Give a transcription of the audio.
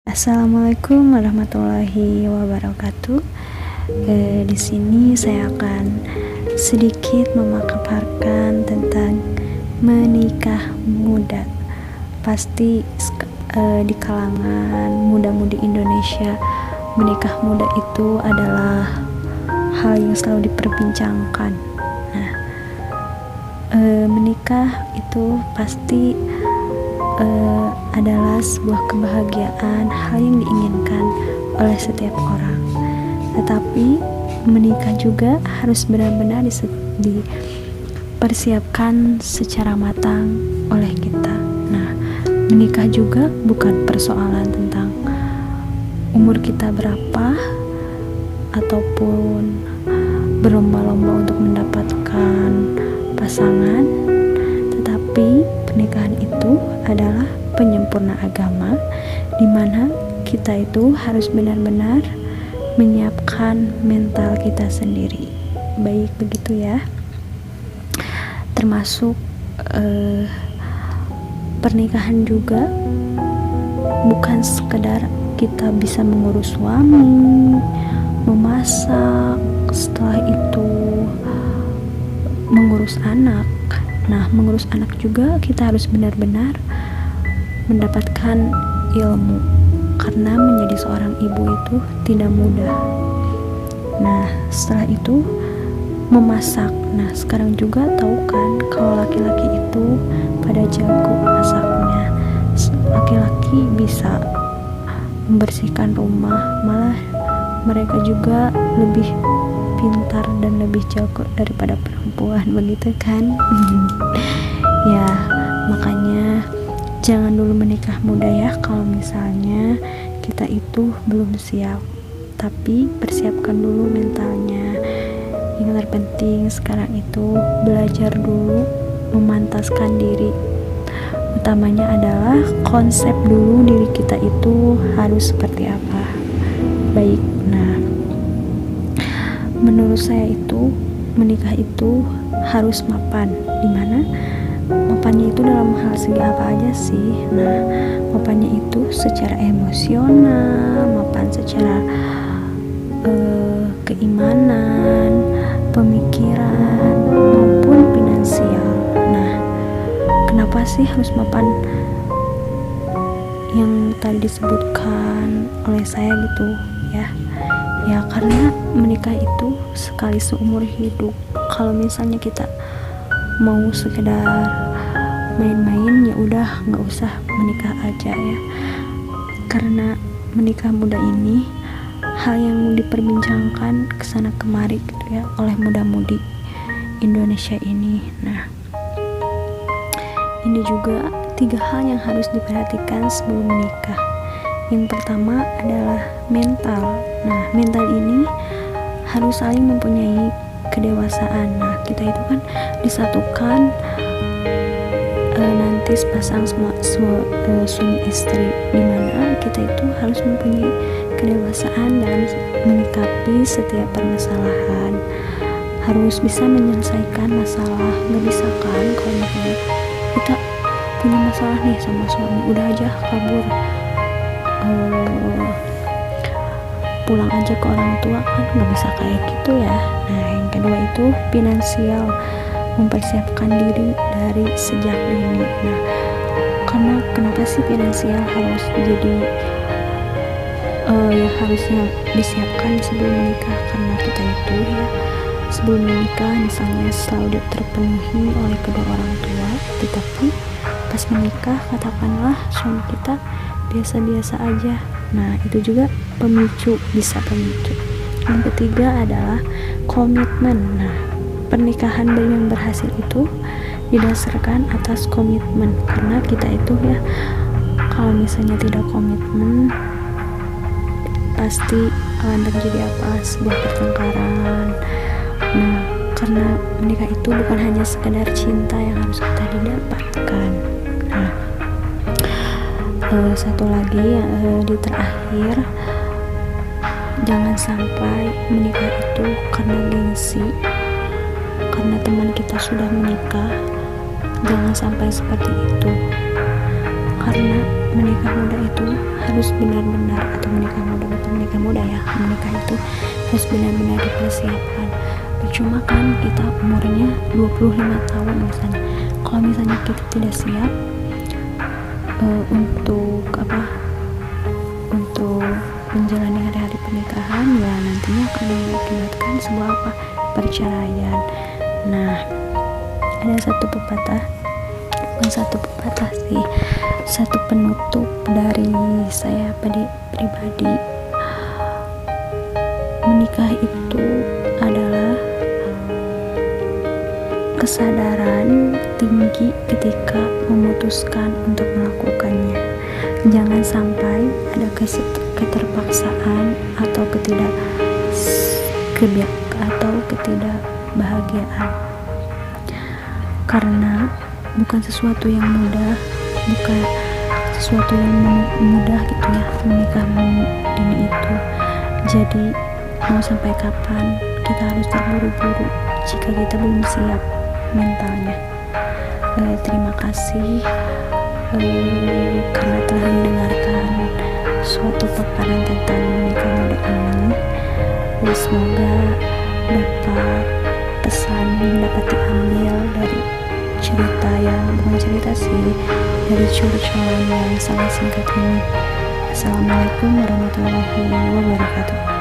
Assalamualaikum warahmatullahi wabarakatuh. Di sini saya akan sedikit memaparkan tentang menikah muda. Pasti di kalangan muda-mudi Indonesia, menikah muda itu adalah hal yang selalu diperbincangkan. Nah, menikah itu pasti adalah sebuah kebahagiaan, hal yang diinginkan oleh setiap orang. Tetapi menikah juga harus benar-benar dipersiapkan secara matang oleh kita. Nah, menikah juga bukan persoalan tentang umur kita berapa ataupun berlomba-lomba untuk mendapatkan pasangan, tetapi pernikahan itu adalah penyempurna agama, di mana kita itu harus benar-benar menyiapkan mental kita sendiri. Baik begitu ya. Termasuk pernikahan juga bukan sekedar kita bisa mengurus suami, memasak, setelah itu mengurus anak. Nah, mengurus anak juga kita harus benar-benar mendapatkan ilmu, karena menjadi seorang ibu itu tidak mudah. Nah, setelah itu memasak. Nah, sekarang juga tahu kan kalau laki-laki itu pada jago masaknya. Laki-laki bisa membersihkan rumah, malah mereka juga lebih pintar dan lebih jago daripada perempuan, begitu kan? Ya, makanya jangan dulu menikah muda ya kalau misalnya kita itu belum siap, tapi persiapkan dulu mentalnya. Yang terpenting sekarang itu belajar dulu memantaskan diri. Utamanya adalah konsep dulu diri kita itu harus seperti apa. Baik, nah, menurut saya itu menikah itu harus mapan. Dimana mapannya itu dalam hal segi apa aja sih? Nah, mapannya itu secara emosional, mapan secara keimanan, pemikiran, maupun finansial. Nah, kenapa sih harus mapan yang tadi disebutkan oleh saya gitu ya? Ya karena menikah itu sekali seumur hidup. Kalau misalnya kita mau sekedar main-main, ya udah nggak usah menikah aja ya. Karena menikah muda ini hal yang diperbincangkan kesana kemari gitu ya oleh muda-mudi Indonesia ini. Nah, ini juga 3 hal yang harus diperhatikan sebelum menikah. Yang pertama adalah mental. Nah, mental ini harus saling mempunyai kedewasaan. Nah, kita itu kan disatukan nanti sepasang suami istri, dimana kita itu harus mempunyai kedewasaan dalam menyikapi setiap permasalahan. Harus bisa menyelesaikan masalah. Gak bisa kan kalau misalnya kita punya masalah nih sama suami, udah aja kabur, pulang aja ke orang tua, kan nggak bisa kayak gitu ya. Nah, yang kedua itu finansial, mempersiapkan diri dari sejak dini. Nah, karena kenapa sih finansial harus jadi yang harusnya disiapkan sebelum menikah? Karena kita itu ya sebelum menikah misalnya selalu terpenuhi oleh kedua orang tua, tetapi pas menikah katakanlah suami kita biasa-biasa aja. Nah, itu juga bisa pemicu. Yang ketiga adalah komitmen. Nah, pernikahan yang berhasil itu didasarkan atas komitmen, karena kita itu ya kalau misalnya tidak komitmen pasti akan terjadi sebuah pertengkaran. Nah, karena menikah itu bukan hanya sekedar cinta yang harus kita didapatkan. Nah, satu lagi di terakhir, jangan sampai menikah itu karena gengsi, karena teman kita sudah menikah. Jangan sampai seperti itu. karena menikah muda itu harus benar-benar, atau menikah muda, bukan menikah muda ya, menikah itu harus benar-benar dipersiapkan. Percuma kan kita umurnya 25 tahun misalnya, kalau misalnya kita tidak siap untuk menjalani hari-hari pernikahan, ya nantinya akan mengakibatkan sebuah perceraian. Nah, ada satu pepatah, bukan satu pepatah sih, satu penutup dari saya pribadi. Menikah itu adalah kesadaran tinggi ketika memutuskan untuk melakukannya. Jangan sampai ada keterpaksaan atau ketidakbahagiaan, karena bukan sesuatu yang mudah gitu ya, menikah dini itu. Jadi mau sampai kapan kita harus terburu-buru jika kita belum siap mentalnya. Terima kasih karena telah mendengarkan suatu paparan tentang menikah muda ini. Semoga dapat diambil dari cerita yang bukan cerita sih, dari curcol yang sangat singkat ini. Assalamualaikum warahmatullahi wabarakatuh.